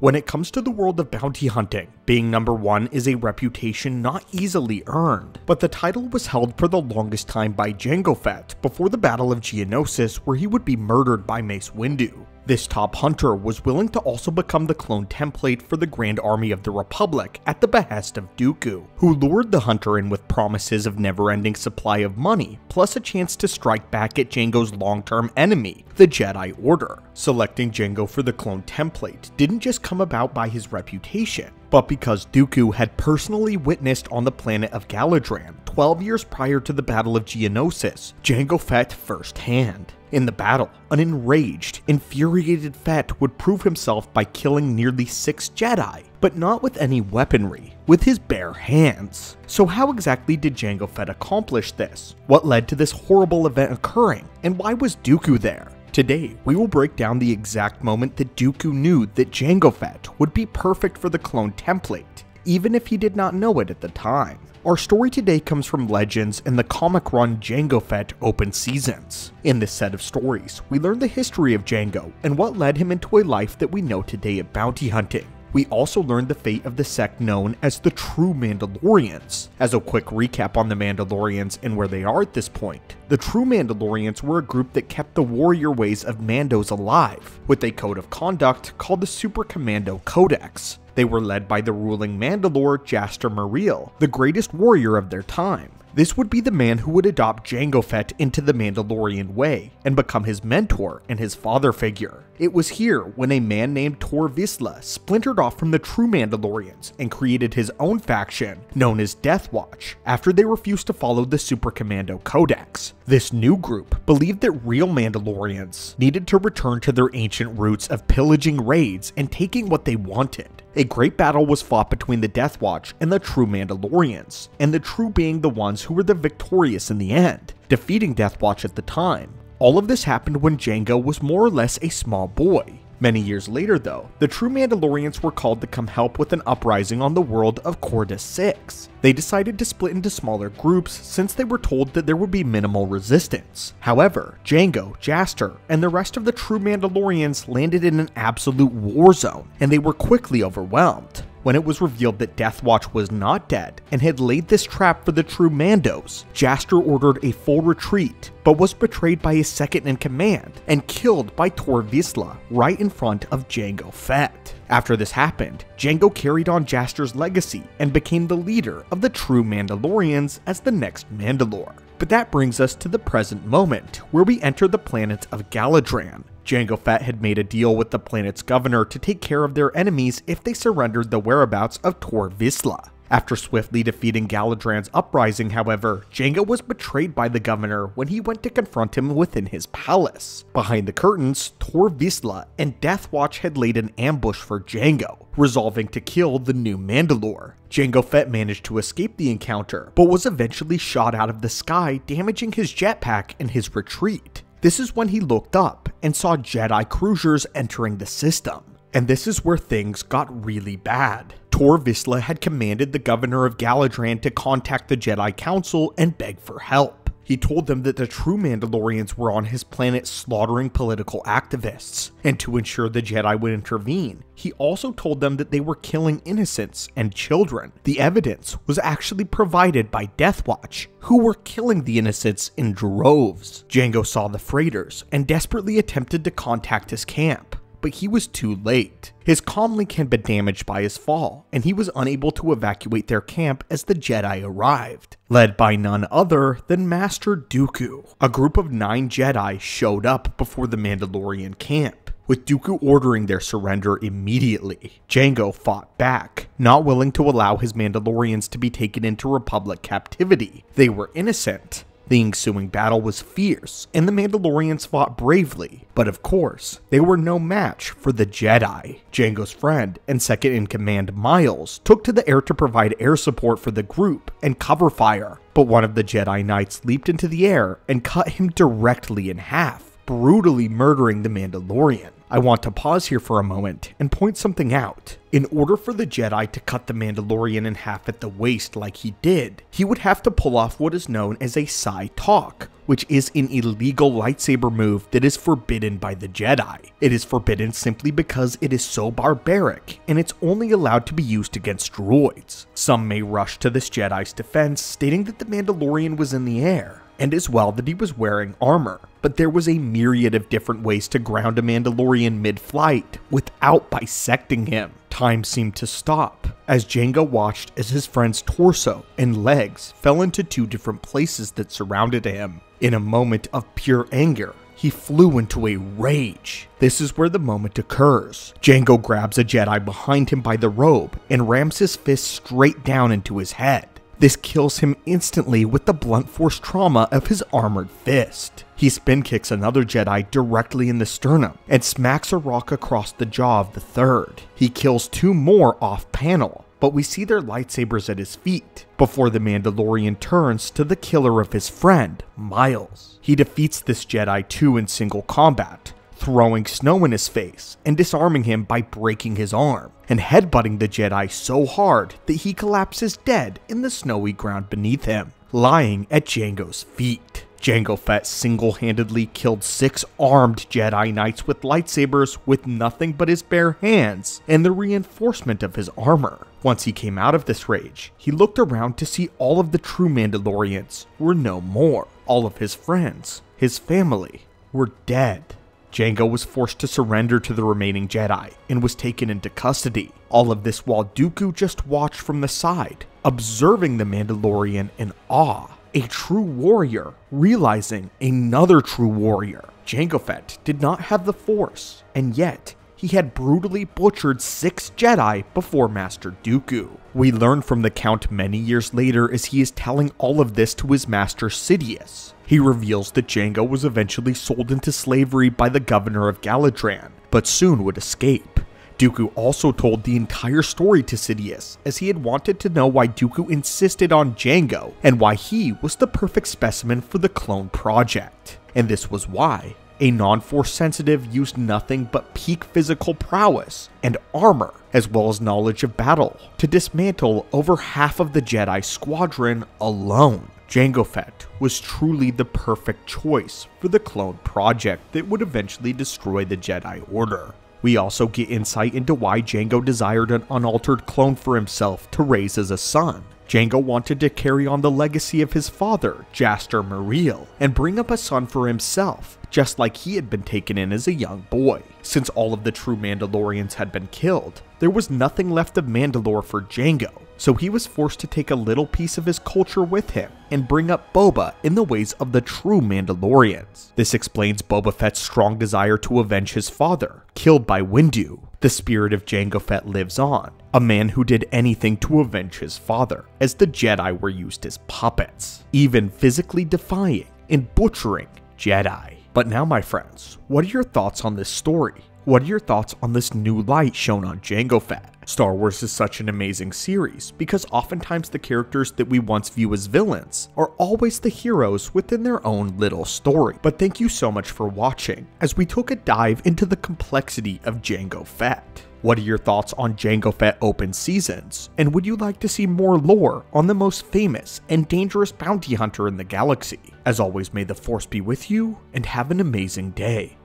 When it comes to the world of bounty hunting, being number one is a reputation not easily earned, but the title was held for the longest time by Jango Fett before the Battle of Geonosis, where he would be murdered by Mace Windu. This top hunter was willing to also become the clone template for the Grand Army of the Republic at the behest of Dooku, who lured the hunter in with promises of never-ending supply of money, plus a chance to strike back at Jango's long-term enemy, the Jedi Order. Selecting Jango for the clone template didn't just come about by his reputation, but because Dooku had personally witnessed on the planet of Galadran 12 years prior to the Battle of Geonosis, Jango Fett firsthand. In the battle, an enraged, infuriated Fett would prove himself by killing nearly 6 Jedi, but not with any weaponry, with his bare hands. So how exactly did Jango Fett accomplish this? What led to this horrible event occurring? And why was Dooku there? Today, we will break down the exact moment that Dooku knew that Jango Fett would be perfect for the clone template, even if he did not know it at the time. Our story today comes from Legends and the comic run Jango Fett Open Seasons. In this set of stories, we learn the history of Jango and what led him into a life that we know today of bounty hunting. We also learned the fate of the sect known as the True Mandalorians. As a quick recap on the Mandalorians and where they are at this point, the True Mandalorians were a group that kept the warrior ways of Mandos alive, with a code of conduct called the Super Commando Codex. They were led by the ruling Mandalore Jaster Meriel, the greatest warrior of their time. This would be the man who would adopt Jango Fett into the Mandalorian way and become his mentor and his father figure. It was here when a man named Tor Vizsla splintered off from the True Mandalorians and created his own faction known as Death Watch after they refused to follow the Super Commando Codex. This new group believed that real Mandalorians needed to return to their ancient roots of pillaging raids and taking what they wanted. A great battle was fought between the Death Watch and the True Mandalorians, and the True being the ones who were the victorious in the end, defeating Death Watch at the time. All of this happened when Jango was more or less a small boy. Many years later though, the True Mandalorians were called to come help with an uprising on the world of Cordus 6. They decided to split into smaller groups since they were told that there would be minimal resistance. However, Jango, Jaster, and the rest of the True Mandalorians landed in an absolute war zone, and they were quickly overwhelmed. When it was revealed that Death Watch was not dead and had laid this trap for the True Mandos, Jaster ordered a full retreat, but was betrayed by his second in command and killed by Tor Vizsla right in front of Jango Fett. After this happened, Jango carried on Jaster's legacy and became the leader of the True Mandalorians as the next Mandalore. But that brings us to the present moment, where we enter the planet of Galadran. Jango Fett had made a deal with the planet's governor to take care of their enemies if they surrendered the whereabouts of Tor Vizsla. After swiftly defeating Galadran's uprising, however, Jango was betrayed by the governor when he went to confront him within his palace. Behind the curtains, Tor Vizsla and Death Watch had laid an ambush for Jango, resolving to kill the new Mandalore. Jango Fett managed to escape the encounter, but was eventually shot out of the sky, damaging his jetpack and his retreat. This is when he looked up and saw Jedi cruisers entering the system. And this is where things got really bad. Tor Vizsla had commanded the governor of Galadran to contact the Jedi Council and beg for help. He told them that the True Mandalorians were on his planet slaughtering political activists, and to ensure the Jedi would intervene, he also told them that they were killing innocents and children. The evidence was actually provided by Death Watch, who were killing the innocents in droves. Jango saw the freighters and desperately attempted to contact his camp, but he was too late. His comlink had been damaged by his fall, and he was unable to evacuate their camp as the Jedi arrived. Led by none other than Master Dooku, a group of 9 Jedi showed up before the Mandalorian camp, with Dooku ordering their surrender immediately. Jango fought back, not willing to allow his Mandalorians to be taken into Republic captivity. They were innocent. The ensuing battle was fierce, and the Mandalorians fought bravely, but of course, they were no match for the Jedi. Jango's friend and second-in-command Miles took to the air to provide air support for the group and cover fire, but one of the Jedi Knights leaped into the air and cut him directly in half, brutally murdering the Mandalorian. I want to pause here for a moment and point something out. In order for the Jedi to cut the Mandalorian in half at the waist like he did, he would have to pull off what is known as a Psi Talk, which is an illegal lightsaber move that is forbidden by the Jedi. It is forbidden simply because it is so barbaric, and it's only allowed to be used against droids. Some may rush to this Jedi's defense, stating that the Mandalorian was in the air, and as well that he was wearing armor, but there was a myriad of different ways to ground a Mandalorian mid-flight without bisecting him. Time seemed to stop, as Jango watched as his friend's torso and legs fell into two different places that surrounded him. In a moment of pure anger, he flew into a rage. This is where the moment occurs. Jango grabs a Jedi behind him by the robe and rams his fist straight down into his head. This kills him instantly with the blunt force trauma of his armored fist. He spin kicks another Jedi directly in the sternum and smacks a rock across the jaw of the third. He kills two more off panel, but we see their lightsabers at his feet before the Mandalorian turns to the killer of his friend, Miles. He defeats this Jedi too in single combat, throwing snow in his face and disarming him by breaking his arm, and headbutting the Jedi so hard that he collapses dead in the snowy ground beneath him, lying at Jango's feet. Jango Fett single-handedly killed 6 armed Jedi Knights with lightsabers with nothing but his bare hands and the reinforcement of his armor. Once he came out of this rage, he looked around to see all of the true Mandalorians were no more. All of his friends, his family, were dead. Jango was forced to surrender to the remaining Jedi and was taken into custody. All of this while Dooku just watched from the side, observing the Mandalorian in awe. A true warrior realizing another true warrior. Jango Fett did not have the Force, and yet he had brutally butchered 6 Jedi before Master Dooku. We learn from the Count many years later as he is telling all of this to his master Sidious. He reveals that Jango was eventually sold into slavery by the governor of Galadran, but soon would escape. Dooku also told the entire story to Sidious, as he had wanted to know why Dooku insisted on Jango, and why he was the perfect specimen for the clone project. And this was why a non-Force sensitive used nothing but peak physical prowess and armor, as well as knowledge of battle, to dismantle over half of the Jedi squadron alone. Jango Fett was truly the perfect choice for the clone project that would eventually destroy the Jedi Order. We also get insight into why Jango desired an unaltered clone for himself to raise as a son. Jango wanted to carry on the legacy of his father, Jaster Muriel, and bring up a son for himself, just like he had been taken in as a young boy. Since all of the true Mandalorians had been killed, there was nothing left of Mandalore for Jango, so he was forced to take a little piece of his culture with him and bring up Boba in the ways of the true Mandalorians. This explains Boba Fett's strong desire to avenge his father, killed by Windu. The spirit of Jango Fett lives on, a man who did anything to avenge his father, as the Jedi were used as puppets, even physically defying and butchering Jedi. But now, my friends, what are your thoughts on this story? What are your thoughts on this new light shown on Jango Fett? Star Wars is such an amazing series because oftentimes the characters that we once view as villains are always the heroes within their own little story. But thank you so much for watching as we took a dive into the complexity of Jango Fett. What are your thoughts on Jango Fett open seasons? And would you like to see more lore on the most famous and dangerous bounty hunter in the galaxy? As always, may the Force be with you and have an amazing day.